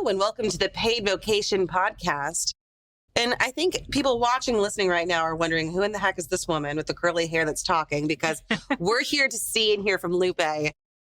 and welcome to the Paid Vocation podcast. And I think people watching, listening right now are wondering, who in the heck is this woman with the curly hair that's talking? Because we're here to see and hear from Lupe.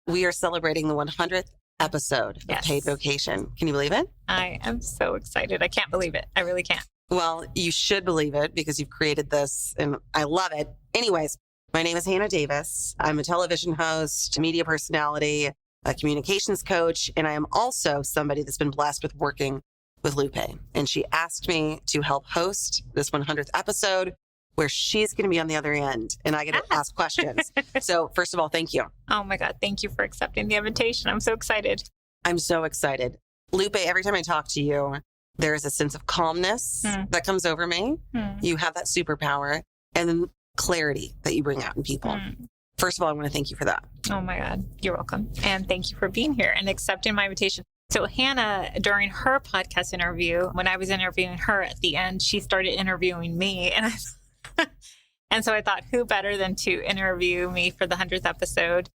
We are celebrating the 100th episode of Paid Vocation. Can you believe it? I am so excited. I can't believe it. I really can't. Well, you should believe it because you've created this and I love it. Anyways, my name is Hannah Davis. I'm a television host, media personality, a communications coach, and I am also somebody that's been blessed with working with Lupe. And she asked me to help host this 100th episode where she's going to be on the other end and I get to ask questions. So first of all, thank you. Oh my God. Thank you for accepting the invitation. I'm so excited. I'm so excited. Lupe, every time I talk to you, there is a sense of calmness that comes over me. You have that superpower and then clarity that you bring out in people. First of all, I want to thank you for that. Oh my God. You're welcome. And thank you for being here and accepting my invitation. So Hannah, during her podcast interview, when I was interviewing her at the end, she started interviewing me. And so I thought, who better than to interview me for the 100th episode?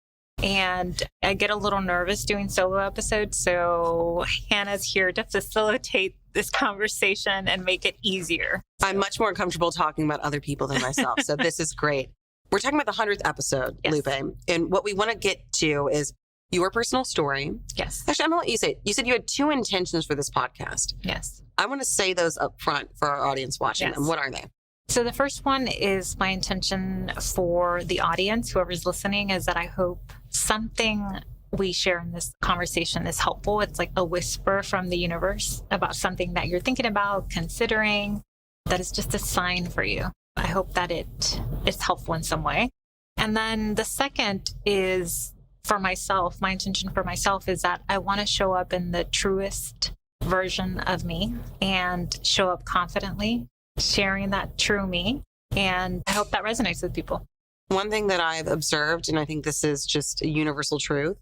And I get a little nervous doing solo episodes. So Hannah's here to facilitate this conversation and make it easier. I'm much more comfortable talking about other people than myself. So this is great. We're talking about the 100th episode, Lupe. And what we want to get to is your personal story. Yes. Actually, I'm going to let you say it. You said you had two intentions for this podcast. Yes. I want to say those up front for our audience watching. Yes. And what are they? So the first one is my intention for the audience, whoever's listening, is that I hope something we share in this conversation is helpful. It's like a whisper from the universe about something that you're thinking about, considering, that is just a sign for you. I hope that it's helpful in some way. And then the second is for myself. My intention for myself is that I want to show up in the truest version of me and show up confidently, sharing that true me. And I hope that resonates with people. One thing that I've observed, and I think this is just a universal truth,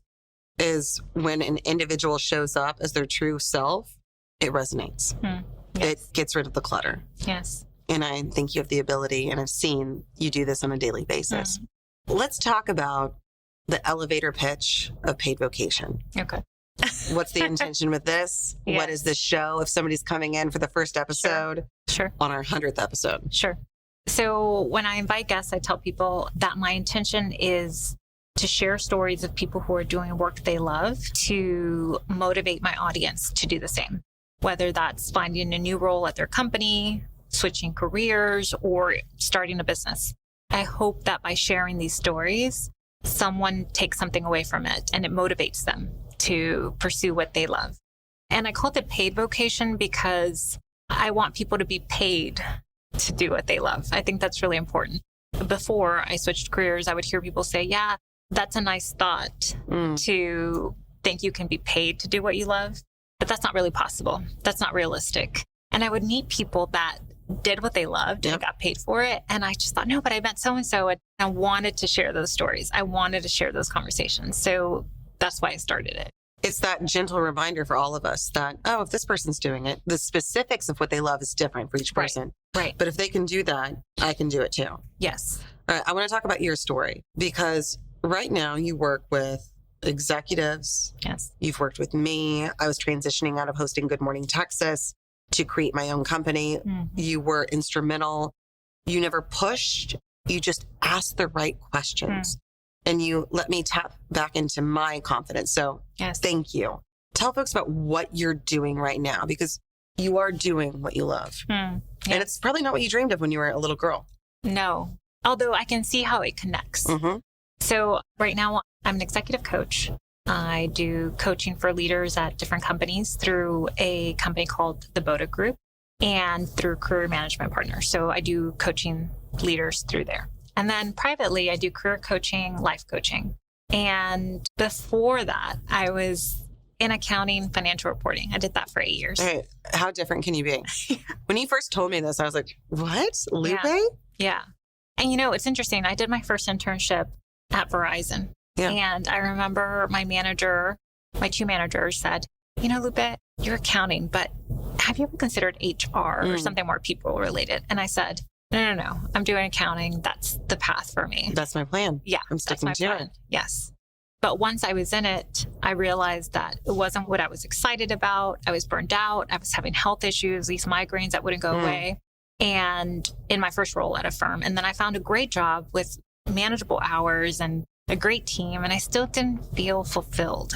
is when an individual shows up as their true self, it resonates. It gets rid of the clutter. Yes. And I think you have the ability, and I've seen you do this on a daily basis. Let's talk about the elevator pitch of Paid Vocation. Okay. What's the intention with this? Yes. What is this show if somebody's coming in for the first episode? Sure. On our 100th episode. Sure. So when I invite guests, I tell people that my intention is to share stories of people who are doing work they love to motivate my audience to do the same, whether that's finding a new role at their company, switching careers, or starting a business. I hope that by sharing these stories, someone takes something away from it and it motivates them to pursue what they love. And I called it Paid Vocation because I want people to be paid to do what they love. I think that's really important. Before I switched careers, I would hear people say, yeah, that's a nice thought to think you can be paid to do what you love, but that's not really possible. That's not realistic. And I would meet people that did what they loved and got paid for it. And I just thought, no, but I met so-and-so. And I wanted to share those stories. I wanted to share those conversations. So that's why I started it. It's that gentle reminder for all of us that, oh, if this person's doing it, the specifics of what they love is different for each person. Right. But if they can do that, I can do it too. Yes. All right. I want to talk about your story because right now you work with executives. Yes. You've worked with me. I was transitioning out of hosting Good Morning Texas to create my own company. You were instrumental. You never pushed. You just asked the right questions. And you let me tap back into my confidence. So thank you. Tell folks about what you're doing right now because you are doing what you love. And it's probably not what you dreamed of when you were a little girl. No, although I can see how it connects. So right now I'm an executive coach. I do coaching for leaders at different companies through a company called the Boda Group and through Career Management Partners. So I do coaching leaders through there. And then privately, I do career coaching, life coaching. And before that, I was in accounting, financial reporting. I did that for 8 years. All right. How different can you be? When you first told me this, I was like, what? Lupe? Yeah. And you know, it's interesting. I did my first internship at Verizon. And I remember my two managers said, you know, Lupe, you're accounting, but have you ever considered HR or something more people related? And I said, no. I'm doing accounting. That's the path for me. That's my plan. Yeah. I'm sticking to it. Yes. But once I was in it, I realized that it wasn't what I was excited about. I was burned out. I was having health issues, these migraines that wouldn't go away. And in my first role at a firm. And then I found a great job with manageable hours and a great team. And I still didn't feel fulfilled.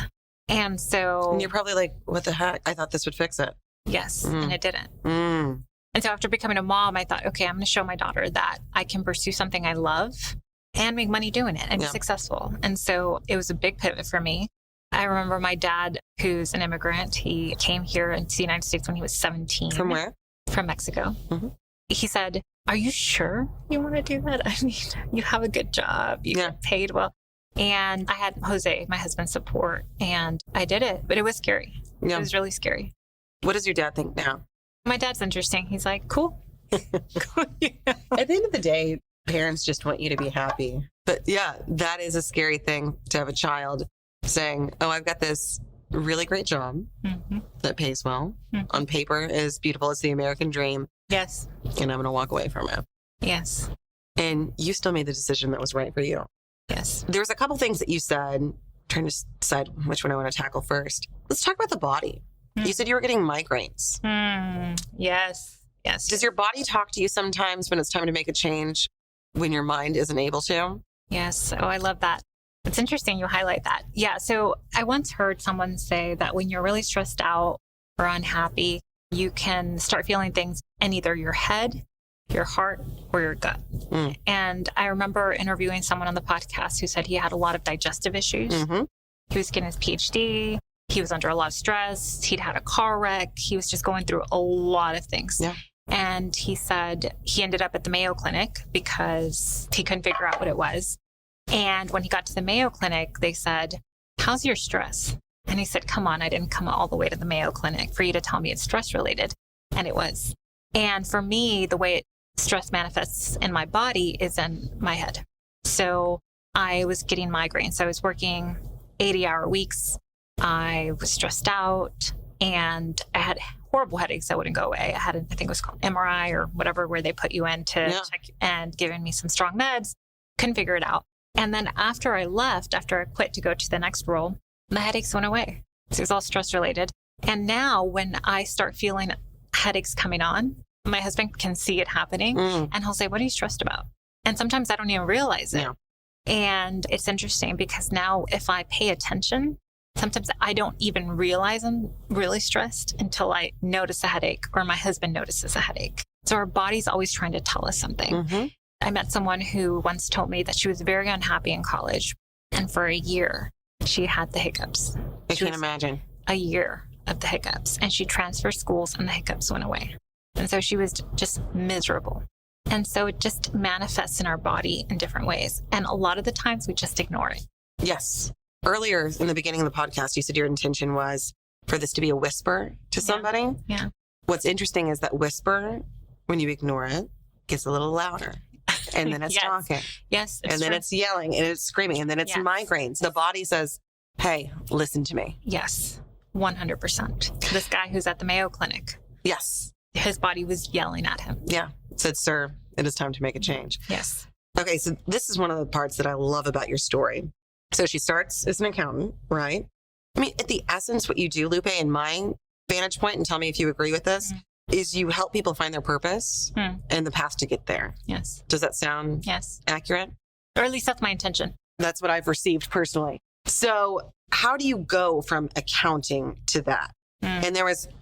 And so... And you're probably like, what the heck? I thought this would fix it. Yes. And it didn't. And so after becoming a mom, I thought, okay, I'm going to show my daughter that I can pursue something I love and make money doing it and be successful. And so it was a big pivot for me. I remember my dad, who's an immigrant, he came here into the United States when he was 17. From where? From Mexico. He said, are you sure you want to do that? I mean, you have a good job. You get paid well. And I had Jose, my husband's support, and I did it. But it was scary. It was really scary. What does your dad think now? My dad's interesting. He's like, cool. Cool. At the end of the day, parents just want you to be happy. But yeah, that is a scary thing to have a child saying, oh, I've got this really great job that pays well. On paper is beautiful. It's the American dream. Yes. And I'm going to walk away from it. Yes. And you still made the decision that was right for you. Yes. There's a couple things that you said, trying to decide which one I want to tackle first. Let's talk about the body. You said you were getting migraines. Yes. Yes. Does your body talk to you sometimes when it's time to make a change when your mind isn't able to? Yes. Oh, I love that. It's interesting you highlight that. Yeah. So I once heard someone say that when you're really stressed out or unhappy, you can start feeling things in either your head, your heart, or your gut. And I remember interviewing someone on the podcast who said he had a lot of digestive issues. He was getting his PhD. He was under a lot of stress. He'd had a car wreck. He was just going through a lot of things. Yeah. And he said he ended up at the Mayo Clinic because he couldn't figure out what it was. And when he got to the Mayo Clinic, they said, how's your stress? And he said, come on, I didn't come all the way to the Mayo Clinic for you to tell me it's stress related. And it was. And for me, the way stress manifests in my body is in my head. So I was getting migraines. I was working 80-hour weeks. I was stressed out and I had horrible headaches that wouldn't go away. I had, I think it was called MRI or whatever, where they put you in to check and giving me some strong meds. Couldn't figure it out. And then after I quit to go to the next role, the headaches went away. So it was all stress related. And now when I start feeling headaches coming on, my husband can see it happening and he'll say, what are you stressed about? And sometimes I don't even realize it. And it's interesting because now if I pay attention, sometimes I don't even realize I'm really stressed until I notice a headache or my husband notices a headache. So our body's always trying to tell us something. I met someone who once told me that she was very unhappy in college. And for a year, she had the hiccups. I can't imagine. A year of the hiccups. And she transferred schools and the hiccups went away. And so she was just miserable. And so it just manifests in our body in different ways. And a lot of the times we just ignore it. Yes. Earlier in the beginning of the podcast, you said your intention was for this to be a whisper to somebody. Yeah. What's interesting is that whisper, when you ignore it, gets a little louder. And then it's talking. Yes. And then it's yelling and it's screaming. And then it's migraines. The body says, hey, listen to me. Yes. 100%. This guy who's at the Mayo Clinic. Yes. His body was yelling at him. Yeah. Said, sir, it is time to make a change. Yes. Okay. So this is one of the parts that I love about your story. So she starts as an accountant, right? I mean, at the essence, what you do, Lupe, in my vantage point, and tell me if you agree with this, is you help people find their purpose and the path to get there. Yes. Does that sound accurate? Or at least that's my intention. That's what I've received personally. So how do you go from accounting to that? And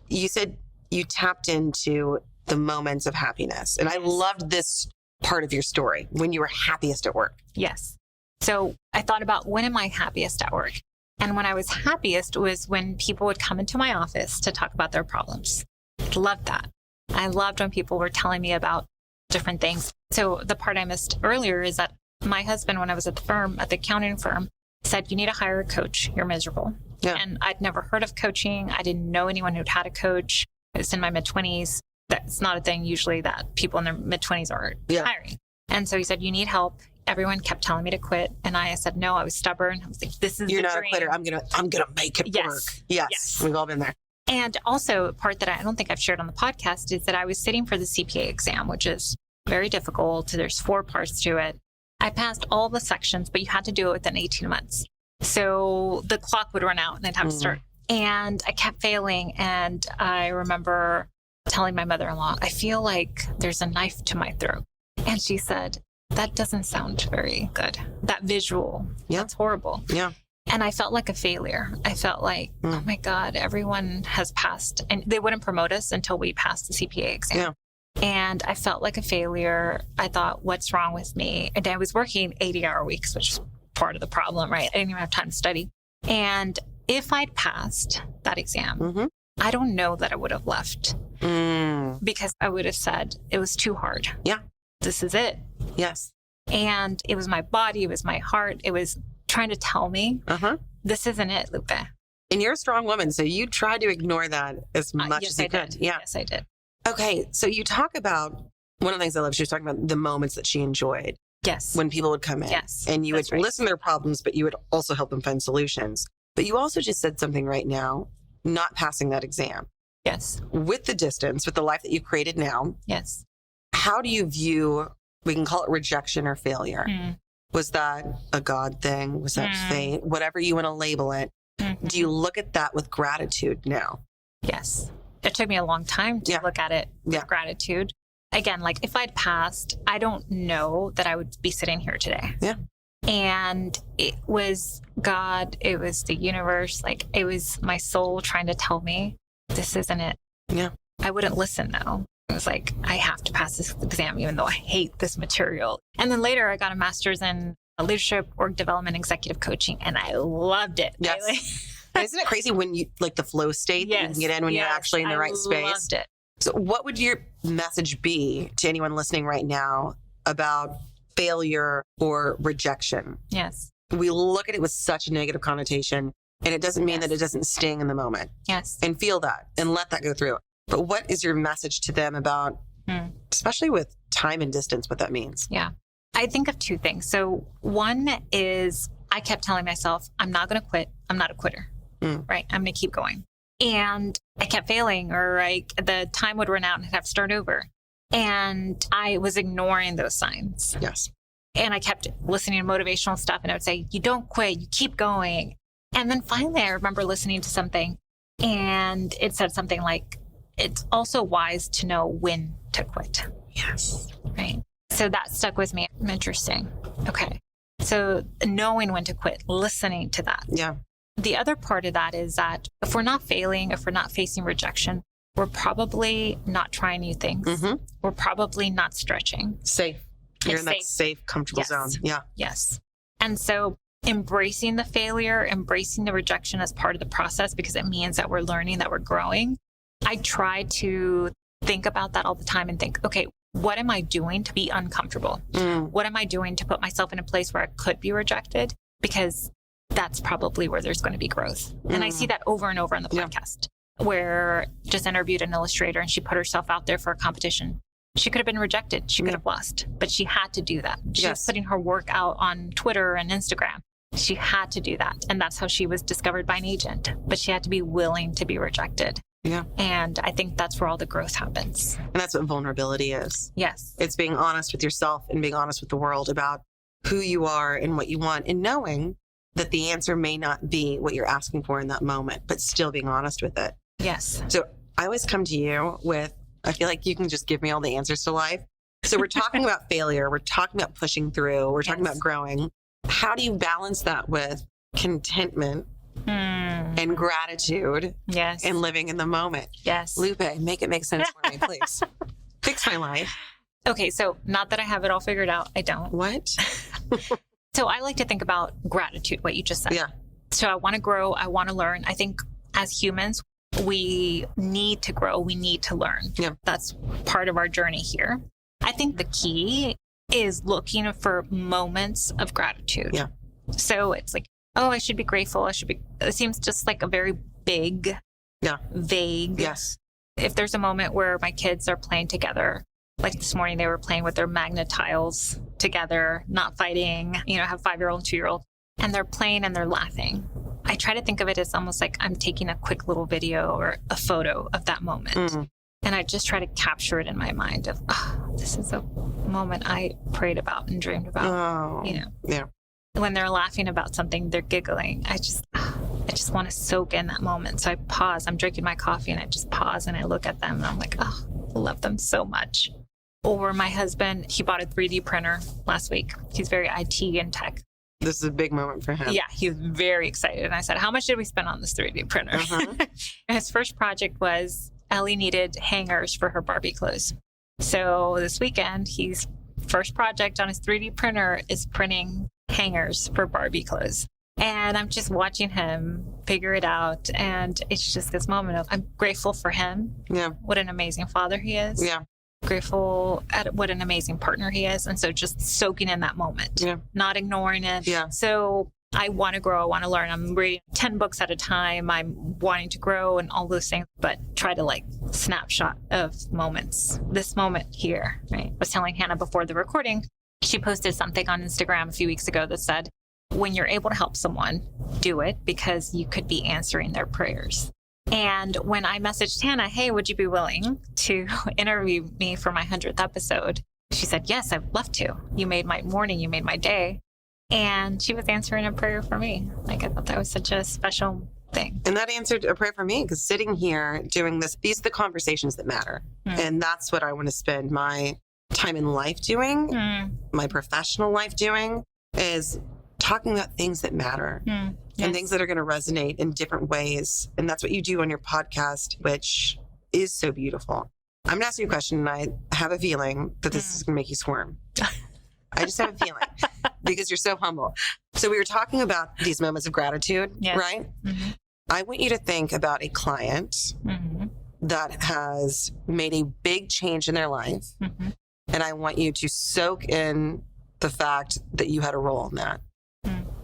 you said you tapped into the moments of happiness. And I loved this part of your story, when you were happiest at work. Yes. So I thought about, when am I happiest at work? And when I was happiest was when people would come into my office to talk about their problems. I loved that. I loved when people were telling me about different things. So the part I missed earlier is that my husband, when I was at the accounting firm, said, you need to hire a coach. You're miserable. Yeah. And I'd never heard of coaching. I didn't know anyone who'd had a coach. I was in my mid-20s. That's not a thing usually that people in their mid-20s are hiring. And so he said, you need help. Everyone kept telling me to quit. And I said, no, I was stubborn. I was like, this is You're the not dream. a quitter. I'm gonna make it work. Yes. We've all been there. And also a part that I don't think I've shared on the podcast is that I was sitting for the CPA exam, which is very difficult. There's 4 parts to it. I passed all the sections, but you had to do it within 18 months. So the clock would run out and I'd have to start. And I kept failing. And I remember telling my mother-in-law, I feel like there's a knife to my throat. And she said, that doesn't sound very good. That visual, that's horrible. Yeah. And I felt like a failure. I felt like, oh my God, everyone has passed. And they wouldn't promote us until we passed the CPA exam. Yeah. And I felt like a failure. I thought, what's wrong with me? And I was working 80-hour weeks, which is part of the problem, right? I didn't even have time to study. And if I'd passed that exam, I don't know that I would have left because I would have said it was too hard. Yeah. This is it. Yes. And it was my body. It was my heart. It was trying to tell me, this isn't it, Lupe. And you're a strong woman, so you tried to ignore that as much as you could. Yeah. Yes, I did. Okay, so you talk about, one of the things I love, she was talking about the moments that she enjoyed. Yes. When people would come in. Yes. And you would listen to their problems, but you would also help them find solutions. But you also just said something right now, not passing that exam. Yes. With the distance, with the life that you've created now. Yes. How do you view, we can call it rejection or failure. Was that a God thing? Was that fate? Whatever you want to label it. Do you look at that with gratitude now? Yes. It took me a long time to look at it with gratitude. Again, like if I'd passed, I don't know that I would be sitting here today. Yeah. And it was God, it was the universe, like it was my soul trying to tell me, this isn't it. Yeah. I wouldn't listen though. It was like, I have to pass this exam, even though I hate this material. And then later I got a master's in leadership, org development, executive coaching, and I loved it. Yes. Isn't it crazy when you, like the flow state that you can get in when you're actually in the right space? I loved it. So what would your message be to anyone listening right now about failure or rejection? Yes. We look at it with such a negative connotation, and it doesn't mean that it doesn't sting in the moment. Yes. And feel that and let that go through. But what is your message to them about, especially with time and distance, what that means? Yeah. I think of two things. So one is I kept telling myself, I'm not going to quit. I'm not a quitter. Right. I'm going to keep going. And I kept failing, or the time would run out and I'd have to start over. And I was ignoring those signs. Yes. And I kept listening to motivational stuff, and I would say, you don't quit, you keep going. And then finally I remember listening to something, and it said something like, it's also wise to know when to quit. Yes. Right. So that stuck with me. Interesting. Okay. So knowing when to quit, listening to that. Yeah. The other part of that is that if we're not failing, if we're not facing rejection, we're probably not trying new things. We're probably not stretching. Safe. You're in that safe, comfortable zone. Yeah. Yes. And so embracing the failure, embracing the rejection as part of the process, because it means that we're learning, that we're growing. I try to think about that all the time and think, okay, what am I doing to be uncomfortable? What am I doing to put myself in a place where I could be rejected? Because that's probably where there's going to be growth. And I see that over and over on the podcast, where just interviewed an illustrator and she put herself out there for a competition. She could have been rejected. She could have lost, but she had to do that. She was putting her work out on Twitter and Instagram. She had to do that. And that's how she was discovered by an agent, but she had to be willing to be rejected. Yeah. And I think that's where all the growth happens. And that's what vulnerability is. Yes. It's being honest with yourself and being honest with the world about who you are and what you want, and knowing that the answer may not be what you're asking for in that moment, but still being honest with it. Yes. So I always come to you with, I feel like you can just give me all the answers to life. So we're talking about failure. We're talking about pushing through. We're talking about growing. How do you balance that with contentment and gratitude and living in the moment? Yes. Lupe, make it make sense for me, please. Fix my life. Okay. So not that I have it all figured out. I don't. What? So I like to think about gratitude, what you just said. Yeah. So I want to grow. I want to learn. I think as humans, we need to grow. We need to learn. Yeah. That's part of our journey here. I think the key is looking for moments of gratitude. Yeah. So it's like, oh, I should be grateful. It seems just like a very big, vague. Yes. If there's a moment where my kids are playing together, like this morning, they were playing with their magnet tiles together, not fighting, have 5-year-old and 2-year-old, and they're playing and they're laughing. I try to think of it as almost like I'm taking a quick little video or a photo of that moment. And I just try to capture it in my mind of, this is a moment I prayed about and dreamed about, Yeah. when they're laughing about something, they're giggling. I just want to soak in that moment. So I pause. I'm drinking my coffee and I just pause and I look at them and I'm like, oh, I love them so much. Or my husband, he bought a 3D printer last week. He's very IT and tech. This is a big moment for him. Yeah, he was very excited. And I said, how much did we spend on this 3D printer? And his first project was Ellie needed hangers for her Barbie clothes. So this weekend, his first project on his 3D printer is printing hangers for Barbie clothes. And I'm just watching him figure it out. And it's just this moment of, I'm grateful for him. Yeah. What an amazing father he is. Yeah. Grateful at what an amazing partner he is. And so just soaking in that moment, not ignoring it. Yeah. So I want to grow. I want to learn. I'm reading 10 books at a time. I'm wanting to grow and all those things, but try to like snapshot of moments, this moment here, right? I was telling Hannah before the recording, she posted something on Instagram a few weeks ago that said, when you're able to help someone, do it because you could be answering their prayers. And when I messaged Hannah, hey, would you be willing to interview me for my 100th episode? She said, yes, I'd love to. You made my morning. You made my day. And she was answering a prayer for me. Like, I thought that was such a special thing. And that answered a prayer for me because sitting here doing this, these are the conversations that matter. And that's what I want to spend my time in life doing, my professional life doing, is talking about things that matter. And things that are going to resonate in different ways. And that's what you do on your podcast, which is so beautiful. I'm going to ask you a question, and I have a feeling that this is going to make you squirm. I just have a feeling because you're so humble. So we were talking about these moments of gratitude, right? I want you to think about a client that has made a big change in their life. And I want you to soak in the fact that you had a role in that.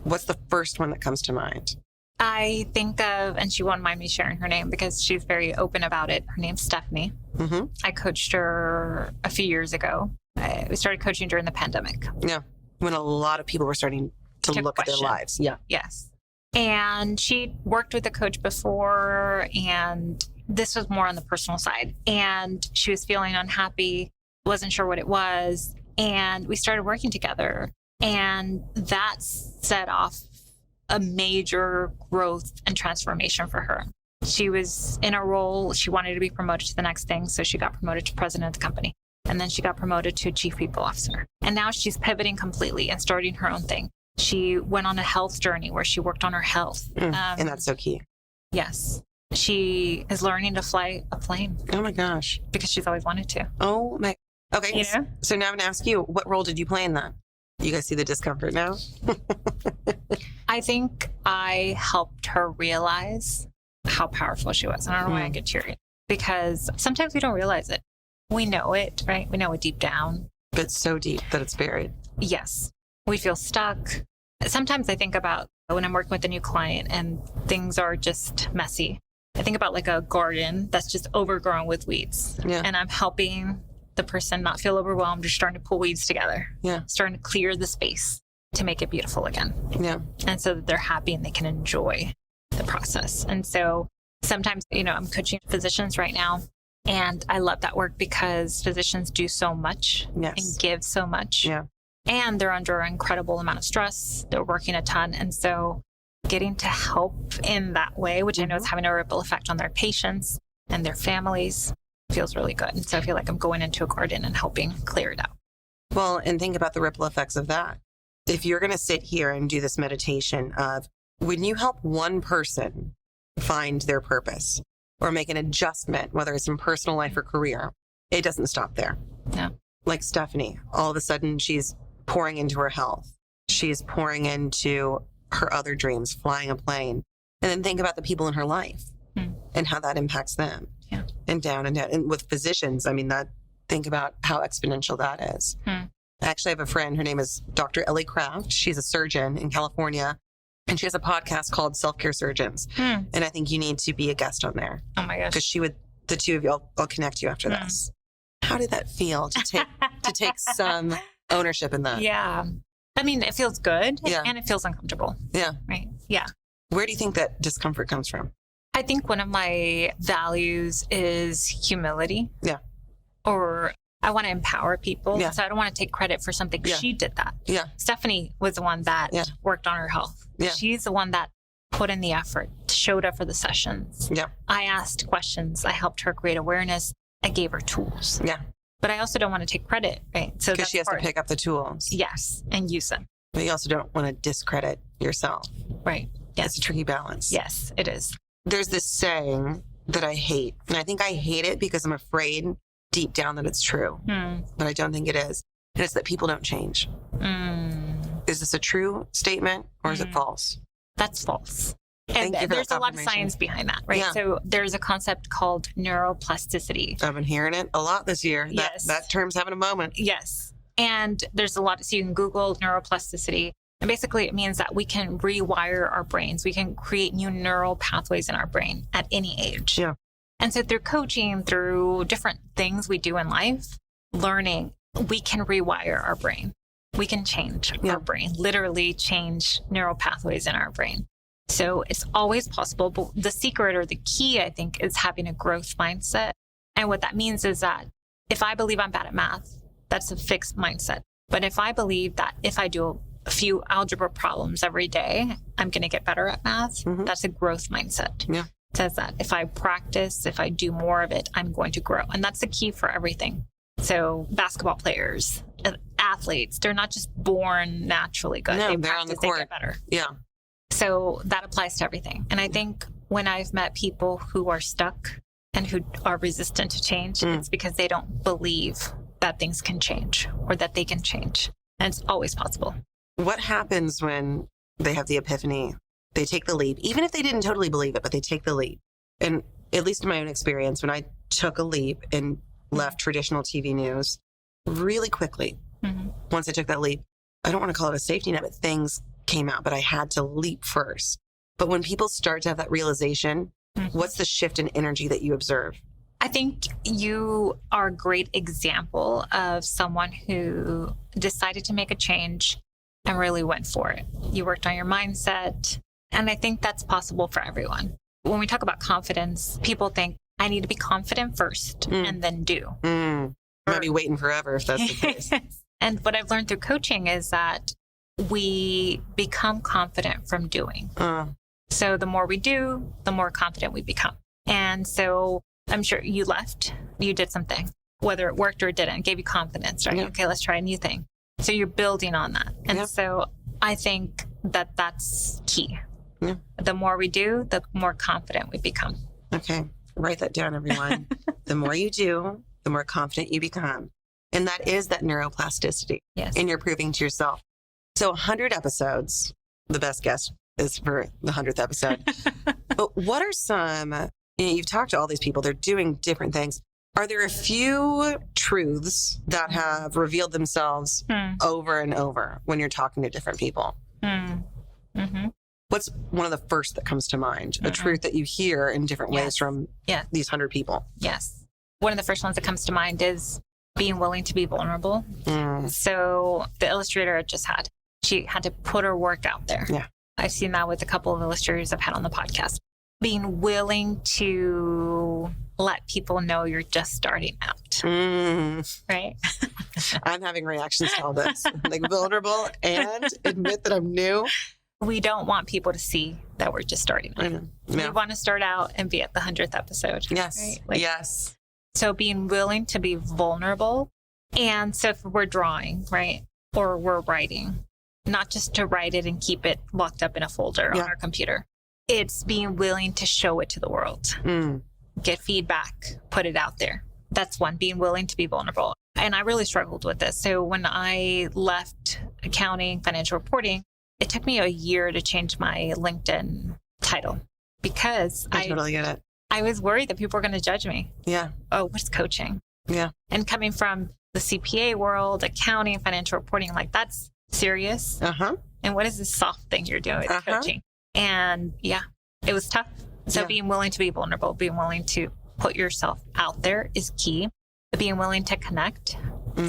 What's the first one that comes to mind? I think of, and she won't mind me sharing her name because she's very open about it. Her name's Stephanie. I coached her a few years ago. We started coaching during the pandemic. Yeah. When a lot of people were starting to look at their lives. Yeah. Yes. And she worked with a coach before, and this was more on the personal side. And she was feeling unhappy, wasn't sure what it was. And we started working together. And that set off a major growth and transformation for her. She was in a role, she wanted to be promoted to the next thing. So she got promoted to president of the company. And then she got promoted to chief people officer. And now she's pivoting completely and starting her own thing. She went on a health journey where she worked on her health. And that's so key. Yes. She is learning to fly a plane. Oh my gosh. Because she's always wanted to. Oh my. Okay. You know? So now I'm going to ask you, what role did you play in that? You guys see the discomfort now? I think I helped her realize how powerful she was. I don't know why I get teary. Because sometimes we don't realize it. We know it, right? We know it deep down. But so deep that it's buried. Yes. We feel stuck. Sometimes I think about when I'm working with a new client and things are just messy. I think about like a garden that's just overgrown with weeds. And I'm helping the person not feel overwhelmed, just starting to pull weeds together. Starting to clear the space to make it beautiful again. And so that they're happy and they can enjoy the process. And so sometimes, I'm coaching physicians right now, and I love that work because physicians do so much and give so much. And they're under an incredible amount of stress. They're working a ton. And so getting to help in that way, which I know is having a ripple effect on their patients and their families, feels really good. And so I feel like I'm going into a garden and helping clear it out. Well, and think about the ripple effects of that. If you're going to sit here and do this meditation of when you help one person find their purpose or make an adjustment, whether it's in personal life or career, it doesn't stop there. Like Stephanie, all of a sudden she's pouring into her health. She's pouring into her other dreams, flying a plane. And then think about the people in her life and how that impacts them. And down and down. And with physicians, think about how exponential that is. I actually have a friend, her name is Dr. Ellie Kraft. She's a surgeon in California, and she has a podcast called Self-Care Surgeons. And I think you need to be a guest on there. Oh my gosh. Because the two of you, I'll connect you after this. How did that feel to take some ownership in that? It feels good and it feels uncomfortable. Right. Where do you think that discomfort comes from? I think one of my values is humility. Or I want to empower people. Yeah. So I don't want to take credit for something. Yeah. She did that. Yeah. Stephanie was the one that worked on her health. Yeah. She's the one that put in the effort, showed up for the sessions. Yeah. I asked questions. I helped her create awareness. I gave her tools. Yeah. But I also don't want to take credit, right? So Because she has to pick up the tools. Yes. And use them. But you also don't want to discredit yourself. Right. Yes. It's a tricky balance. Yes, it is. There's this saying that I hate. And I think I hate it because I'm afraid deep down that it's true. But I don't think it is. And it's that people don't change. Is this a true statement or is it false? That's false. Thank you for there's that a lot of science behind that, right? Yeah. So there's a concept called neuroplasticity. I've been hearing it a lot this year. Yes. That term's having a moment. Yes. And there's a lot, so you can Google neuroplasticity. And basically it means that we can rewire our brains. We can create new neural pathways in our brain at any age. Yeah. And so through coaching, through different things we do in life, learning, we can rewire our brain. We can change our brain, literally change neural pathways in our brain. So it's always possible. But the secret or the key, I think, is having a growth mindset. And what that means is that if I believe I'm bad at math, that's a fixed mindset. But if I believe that if I do a few algebra problems every day, I'm going to get better at math, that's a growth mindset. Yeah. It says that if I practice, if I do more of it, I'm going to grow. And that's the key for everything. So basketball players, athletes, they're not just born naturally good. No, they they're on the practice, court. they get better. Yeah. So that applies to everything. And I think when I've met people who are stuck and who are resistant to change, it's because they don't believe that things can change or that they can change. And it's always possible. What happens when they have the epiphany? They take the leap, even if they didn't totally believe it, but they take the leap. And at least in my own experience, when I took a leap and left traditional TV news really quickly, once I took that leap, I don't want to call it a safety net, but things came out, but I had to leap first. But when people start to have that realization, what's the shift in energy that you observe? I think you are a great example of someone who decided to make a change and really went for it. You worked on your mindset. And I think that's possible for everyone. When we talk about confidence, people think, I need to be confident first and then do. You might be waiting forever if that's the case. And what I've learned through coaching is that we become confident from doing. So the more we do, the more confident we become. And so I'm sure you left, you did something, whether it worked or it didn't, it gave you confidence, right? Yeah. Okay, let's try a new thing. So you're building on that. And so I think that that's key. Yeah. The more we do, the more confident we become. Okay. Write that down, everyone. The more you do, the more confident you become. And that is that neuroplasticity. Yes. And you're proving to yourself. So 100 episodes, the best guess is for the 100th episode. But what are some, you've talked to all these people, they're doing different things. Are there a few truths that have revealed themselves over and over when you're talking to different people? What's one of the first that comes to mind? A truth that you hear in different ways from these 100 people? Yes. One of the first ones that comes to mind is being willing to be vulnerable. So the illustrator I just had, she had to put her work out there. Yeah. I've seen that with a couple of illustrators I've had on the podcast. Being willing to let people know you're just starting out. Right? I'm having reactions to all this. Like vulnerable and admit that I'm new. We don't want people to see that we're just starting out. We want to start out and be at the 100th episode. Yes. Right? Yes. So being willing to be vulnerable. And so if we're drawing, right, or we're writing, not just to write it and keep it locked up in a folder on our computer. It's being willing to show it to the world, get feedback, put it out there. That's one, being willing to be vulnerable. And I really struggled with this. So when I left accounting, financial reporting, it took me a year to change my LinkedIn title because I totally get it. I was worried that people were going to judge me. Yeah. Oh, what's coaching? Yeah. And coming from the CPA world, accounting, financial reporting, like that's serious. And what is this soft thing you're doing, coaching? And it was tough. So being willing to be vulnerable, being willing to put yourself out there is key. Being willing to connect.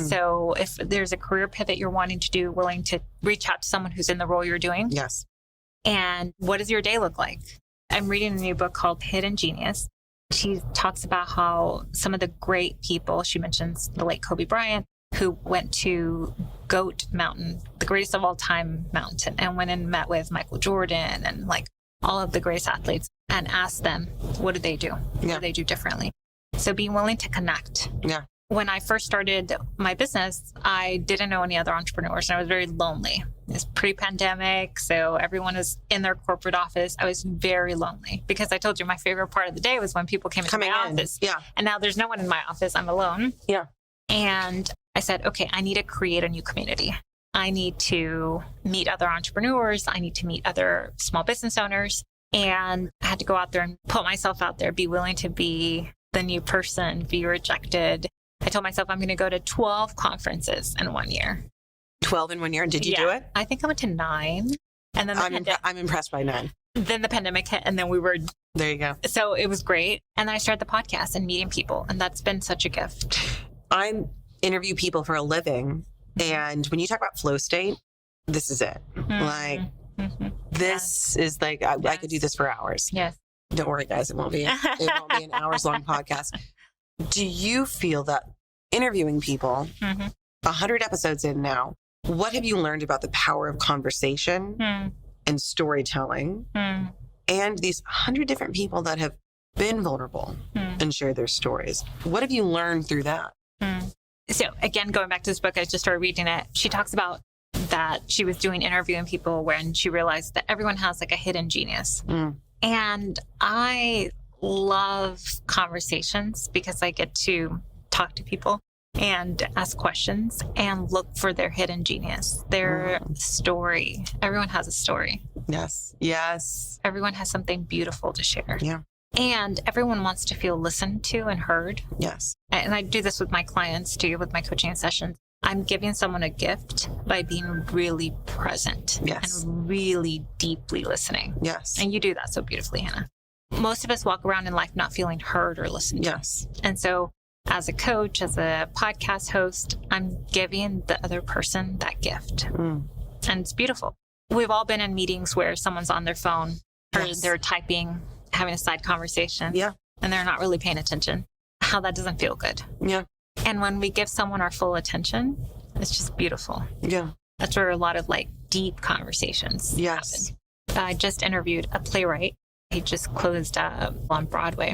So if there's a career pivot you're wanting to do, willing to reach out to someone who's in the role you're doing. Yes. And what does your day look like? I'm reading a new book called Hidden Genius. She talks about how some of the great people, she mentions the late Kobe Bryant, who went to Goat Mountain, the greatest of all time mountain, and went and met with Michael Jordan and like all of the greatest athletes and asked them, what do they do? What do they do differently? So being willing to connect. Yeah. When I first started my business, I didn't know any other entrepreneurs and I was very lonely. It's pre-pandemic, so everyone was in their corporate office. I was very lonely because I told you my favorite part of the day was when people came into my office. Yeah. And now there's no one in my office. I'm alone. Yeah. And I said, okay, I need to create a new community. I need to meet other entrepreneurs. I need to meet other small business owners. And I had to go out there and put myself out there, be willing to be the new person, be rejected. I told myself I'm going to go to 12 conferences in 1 year. 12 in 1 year? And did you do it? I think I went to 9. And then I'm impressed by 9. Then the pandemic hit and then we were... There you go. So it was great. And then I started the podcast and meeting people. And that's been such a gift. I interview people for a living. And when you talk about flow state, this is it. Like, this is like, I could do this for hours. Yes. Don't worry, guys. It won't be an hours long podcast. Do you feel that interviewing people, 100 episodes in now, what have you learned about the power of conversation and storytelling and these 100 different people that have been vulnerable and shared their stories? What have you learned through that? So again, going back to this book, I just started reading it. She talks about that she was doing interviewing people when she realized that everyone has like a hidden genius. And I love conversations because I get to talk to people and ask questions and look for their hidden genius, their story. Everyone has a story. Yes. Yes. Everyone has something beautiful to share. Yeah. And everyone wants to feel listened to and heard. Yes. And I do this with my clients too, with my coaching sessions. I'm giving someone a gift by being really present and really deeply listening. Yes. And you do that so beautifully, Hannah. Most of us walk around in life not feeling heard or listened to. Yes. And so as a coach, as a podcast host, I'm giving the other person that gift. And it's beautiful. We've all been in meetings where someone's on their phone or they're typing, having a side conversation. Yeah. And they're not really paying attention. How that doesn't feel good. Yeah. And when we give someone our full attention, it's just beautiful. Yeah. That's where a lot of like deep conversations happen. I just interviewed a playwright. He just closed on Broadway.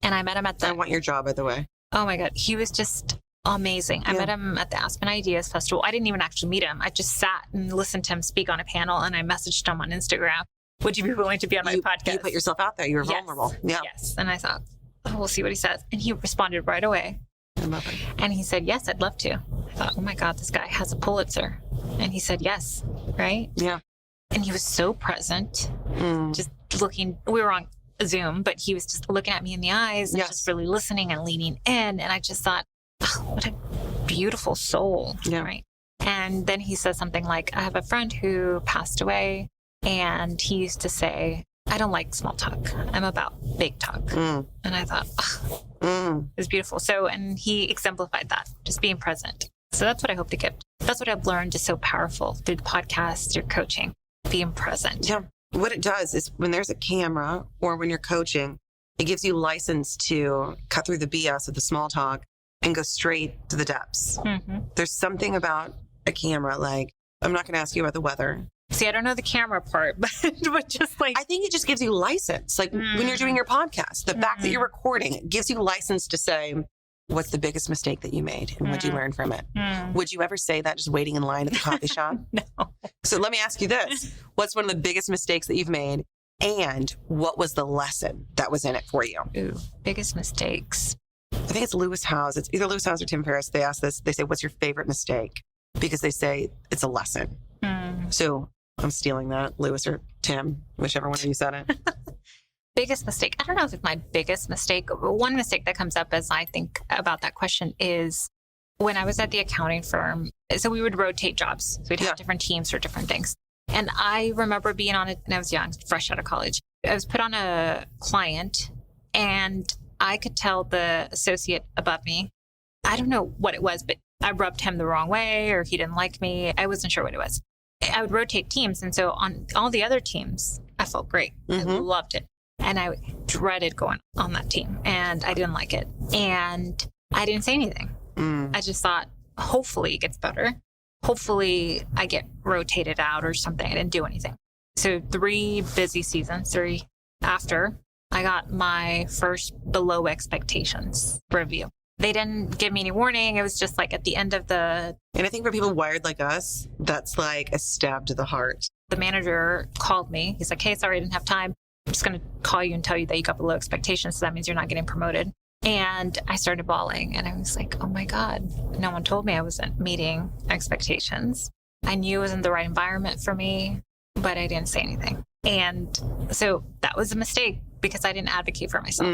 And I met him at I want your job, by the way. Oh my God. He was just amazing. I met him at the Aspen Ideas Festival. I didn't even actually meet him. I just sat and listened to him speak on a panel and I messaged him on Instagram. Would you be willing to be on my podcast? You put yourself out there. You were vulnerable. Yeah. Yes. And I thought, we'll see what he says. And he responded right away. I love it. And he said, yes, I'd love to. I thought, oh my God, this guy has a Pulitzer. And he said, yes. Right? Yeah. And he was so present, just looking. We were on Zoom, but he was just looking at me in the eyes and just really listening and leaning in. And I just thought, oh, what a beautiful soul. Yeah. Right. And then he says something like, I have a friend who passed away and he used to say, I don't like small talk. I'm about big talk. And I thought, it was beautiful. So, and he exemplified that, just being present. So that's what I hope to give. That's what I've learned is so powerful through the podcast, through coaching, being present. Yeah. What it does is when there's a camera or when you're coaching, it gives you license to cut through the BS of the small talk and go straight to the depths. There's something about a camera, like, I'm not going to ask you about the weather. See, I don't know the camera part, but just like... I think it just gives you license. Like when you're doing your podcast, the fact that you're recording, it gives you license to say, what's the biggest mistake that you made and what'd you learn from it? Would you ever say that just waiting in line at the coffee shop? No. So let me ask you this. What's one of the biggest mistakes that you've made? And what was the lesson that was in it for you? Ooh, biggest mistakes. I think it's Lewis Howes. It's either Lewis Howes or Tim Ferriss. They ask this. They say, what's your favorite mistake? Because they say it's a lesson. So I'm stealing that, Lewis or Tim, whichever one of you said it. Biggest mistake. I don't know if it's my biggest mistake. One mistake that comes up as I think about that question is when I was at the accounting firm. So we would rotate jobs. So we'd have different teams for different things. And I remember being on it, and I was young, fresh out of college. I was put on a client and I could tell the associate above me, I don't know what it was, but I rubbed him the wrong way or he didn't like me. I wasn't sure what it was. I would rotate teams. And so on all the other teams, I felt great. I loved it. And I dreaded going on that team and I didn't like it. And I didn't say anything. I just thought, hopefully it gets better. Hopefully I get rotated out or something. I didn't do anything. So 3 busy seasons, 3 after, I got my first below expectations review. They didn't give me any warning. It was just like at the end of the... And I think for people wired like us, that's like a stab to the heart. The manager called me. He's like, hey, sorry, I didn't have time. I'm just going to call you and tell you that you got below expectations. So that means you're not getting promoted. And I started bawling and I was like, oh my God, no one told me I wasn't meeting expectations. I knew it wasn't the right environment for me, but I didn't say anything. And so that was a mistake because I didn't advocate for myself.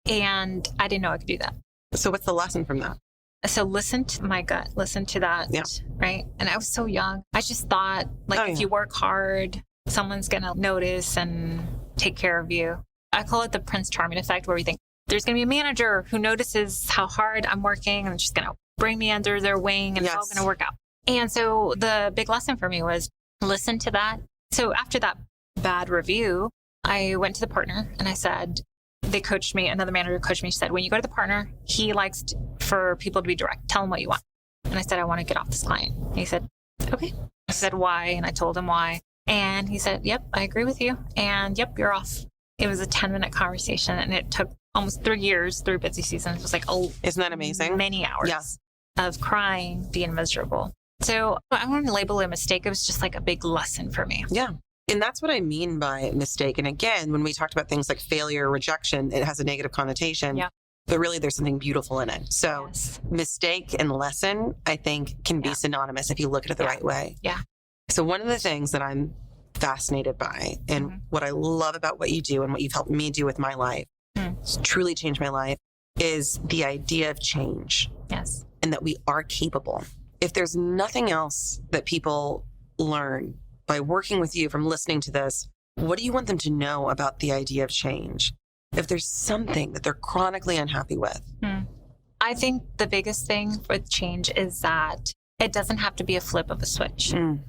And I didn't know I could do that. So what's the lesson from that? So listen to my gut, listen to that, right? And I was so young. I just thought, like, if you work hard, someone's going to notice and take care of you. I call it the Prince Charming effect, where we think there's going to be a manager who notices how hard I'm working and just going to bring me under their wing and it's all going to work out. And so the big lesson for me was listen to that. So after that bad review, I went to the partner and I said, they coached me, another manager coached me. She said, when you go to the partner, he likes for people to be direct. Tell him what you want. And I said, I want to get off this client. And he said, okay. I said, why? And I told him why. And he said, yep, I agree with you. And yep, you're off. It was a 10-minute conversation and it took almost 3 years, 3 busy seasons. It was like, isn't that amazing? Many hours of crying, being miserable. So I wouldn't label it a mistake. It was just like a big lesson for me. Yeah. And that's what I mean by mistake. And again, when we talked about things like failure or rejection, it has a negative connotation, but really there's something beautiful in it. So mistake and lesson, I think, can be synonymous if you look at it the right way. Yeah. So one of the things that I'm fascinated by and what I love about what you do and what you've helped me do with my life, it's truly changed my life, is the idea of change. Yes. And that we are capable. If there's nothing else that people learn by working with you from listening to this, what do you want them to know about the idea of change? If there's something that they're chronically unhappy with. I think the biggest thing with change is that it doesn't have to be a flip of a switch. And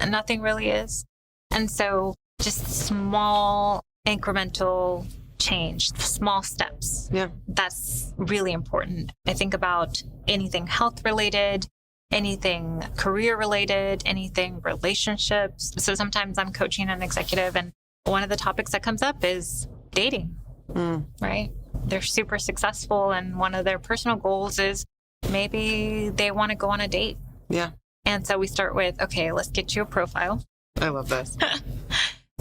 nothing really is. And so just small incremental change, small steps. That's really important. I think about anything health related, anything career related, anything relationships. So sometimes I'm coaching an executive and one of the topics that comes up is dating, right? They're super successful and one of their personal goals is maybe they want to go on a date. And so we start with, okay, let's get you a profile. I love this.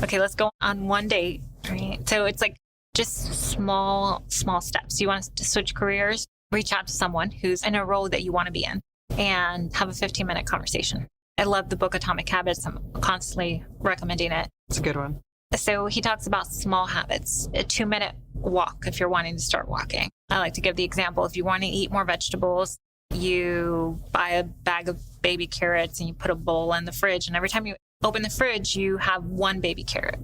Okay, let's go on one date, right? So it's like just small steps. You want to switch careers, reach out to someone who's in a role that you want to be in and have a 15-minute conversation. I love the book Atomic Habits. I'm constantly recommending it. It's a good one. So he talks about small habits, a 2-minute walk if you're wanting to start walking. I like to give the example, if you want to eat more vegetables, you buy a bag of baby carrots and you put a bowl in the fridge. And every time you open the fridge, you have 1 baby carrot.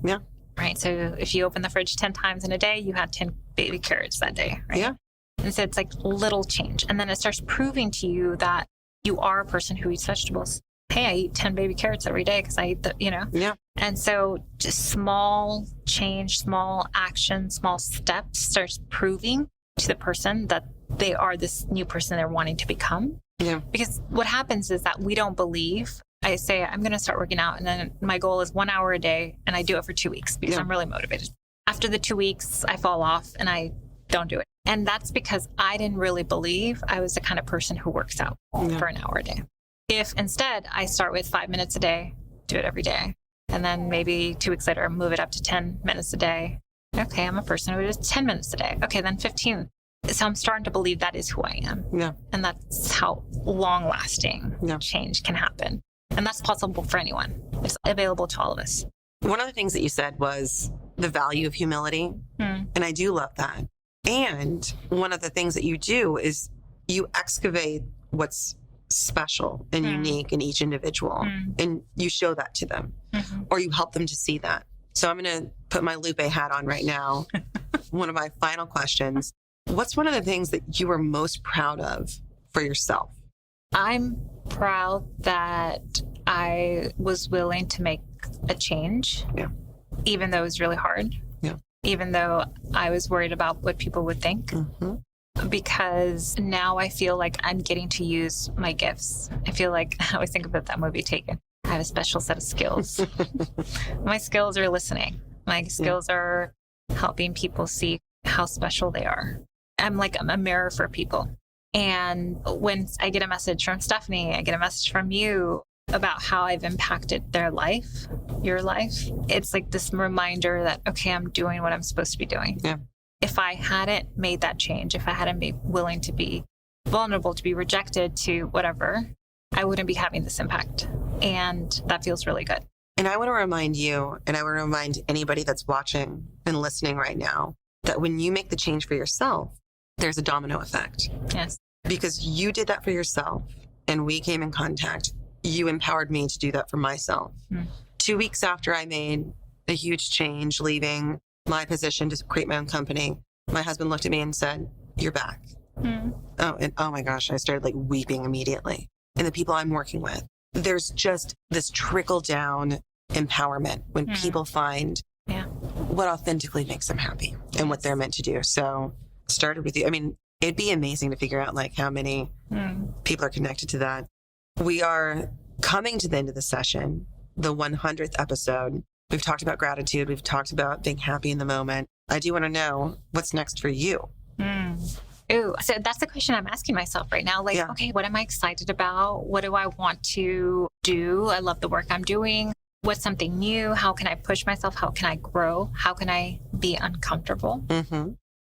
Right. So if you open the fridge 10 times in a day, you had 10 baby carrots that day. Right. And so it's like little change. And then it starts proving to you that you are a person who eats vegetables. Hey, I eat 10 baby carrots every day because I eat the. And so just small change, small action, small steps starts proving to the person that they are this new person they're wanting to become. Because what happens is that we don't believe. I say, I'm going to start working out. And then my goal is 1 hour a day. And I do it for 2 weeks because I'm really motivated. After the 2 weeks, I fall off and I don't do it. And that's because I didn't really believe I was the kind of person who works out for an hour a day. If instead I start with 5 minutes a day, do it every day, and then maybe 2 weeks later, move it up to 10 minutes a day. Okay, I'm a person who does 10 minutes a day. Okay, then 15. So I'm starting to believe that is who I am. And that's how long-lasting change can happen. And that's possible for anyone. It's available to all of us. One of the things that you said was the value of humility. And I do love that. And one of the things that you do is you excavate what's special and unique in each individual. And you show that to them or you help them to see that. So I'm going to put my Lupe hat on right now. One of my final questions. What's one of the things that you are most proud of for yourself? I'm proud that I was willing to make a change, even though it was really hard. even though I was worried about what people would think. Because now I feel like I'm getting to use my gifts. I feel like I always think about that movie Taken. I have a special set of skills. My skills are listening. My skills are helping people see how special they are. I'm like a mirror for people. And when I get a message from Stephanie, I get a message from you about how I've impacted their life, your life, it's like this reminder that, okay, I'm doing what I'm supposed to be doing. Yeah. If I hadn't made that change, if I hadn't been willing to be vulnerable, to be rejected, to whatever, I wouldn't be having this impact. And that feels really good. And I want to remind you, and I want to remind anybody that's watching and listening right now, that when you make the change for yourself, there's a domino effect. Yes. Because you did that for yourself and we came in contact. You empowered me to do that for myself. 2 weeks after I made a huge change, leaving my position to create my own company, my husband looked at me and said, "You're back." Oh my gosh, I started like weeping immediately. And the people I'm working with, there's just this trickle down empowerment when people find what authentically makes them happy and what they're meant to do. So started with you. I mean, it'd be amazing to figure out like how many people are connected to that. We are coming to the end of the session, the 100th episode. We've talked about gratitude. We've talked about being happy in the moment. I do want to know what's next for you. Ooh, so that's the question I'm asking myself right now. Like, okay, what am I excited about? What do I want to do? I love the work I'm doing. What's something new? How can I push myself? How can I grow? How can I be uncomfortable?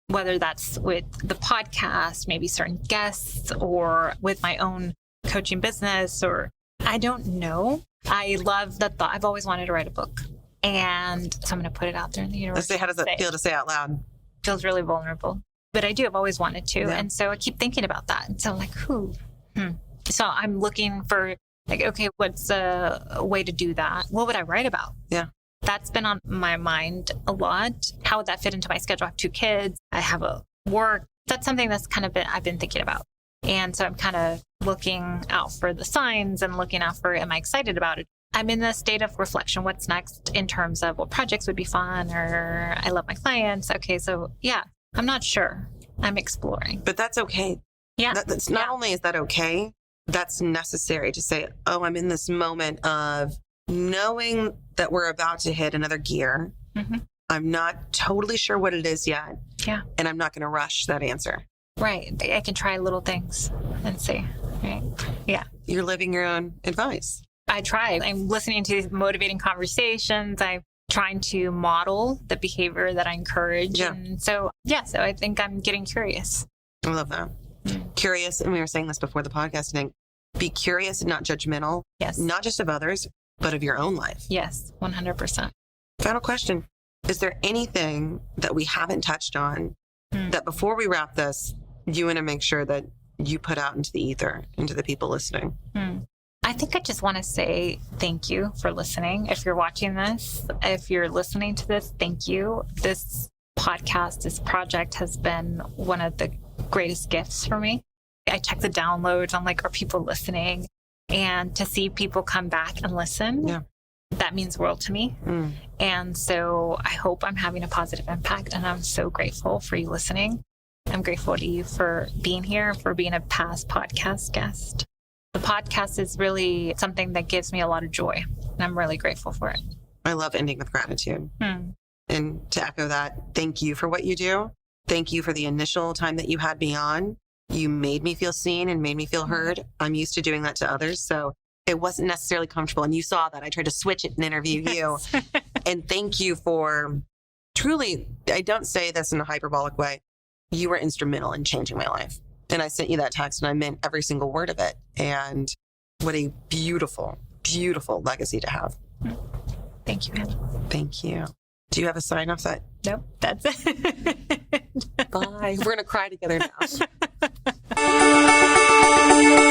Whether that's with the podcast, maybe certain guests, or with my own coaching business, or I don't know. I love the thought. I've always wanted to write a book. And so I'm going to put it out there in the universe. Let's say, how does that feel to say out loud? Feels really vulnerable. But I do. I've always wanted to. Yeah. And so I keep thinking about that. And so I'm like, So I'm looking for like, okay, what's a way to do that? What would I write about? Yeah. That's been on my mind a lot. How would that fit into my schedule? I have 2 kids. I have a work. That's something that's kind of I've been thinking about. And so I'm kind of looking out for the signs and looking out for, am I excited about it? I'm in the state of reflection. What's next in terms of what projects would be fun, or I love my clients. Okay. So yeah, I'm not sure. I'm exploring. But that's okay. Yeah. That's not only is that okay, that's necessary to say, oh, I'm in this moment of knowing that we're about to hit another gear. I'm not totally sure what it is yet. Yeah. And I'm not going to rush that answer. Right. I can try little things and see. Right. Yeah. You're living your own advice. I try. I'm listening to these motivating conversations. I'm trying to model the behavior that I encourage. Yeah. And so I think I'm getting curious. I love that. Curious. And we were saying this before the podcast, I think, be curious and not judgmental. Yes. Not just of others, but of your own life. Yes. 100%. Final question. Is there anything that we haven't touched on that before we wrap this, you want to make sure that you put out into the ether, into the people listening? I think I just want to say thank you for listening. If you're watching this, if you're listening to this, thank you. This podcast, this project has been one of the greatest gifts for me. I check the downloads. I'm like, are people listening? And to see people come back and listen, that means the world to me. And so I hope I'm having a positive impact. And I'm so grateful for you listening. I'm grateful to you for being here, for being a past podcast guest. The podcast is really something that gives me a lot of joy, and I'm really grateful for it. I love ending with gratitude. And to echo that, thank you for what you do. Thank you for the initial time that you had me on. You made me feel seen and made me feel heard. I'm used to doing that to others, so it wasn't necessarily comfortable. And you saw that. I tried to switch it and interview you. And thank you for truly, I don't say this in a hyperbolic way, you were instrumental in changing my life. And I sent you that text and I meant every single word of it. And what a beautiful, beautiful legacy to have. Thank you, Anna. Thank you. Do you have a sign off that? Nope, that's it. Bye. We're going to cry together now.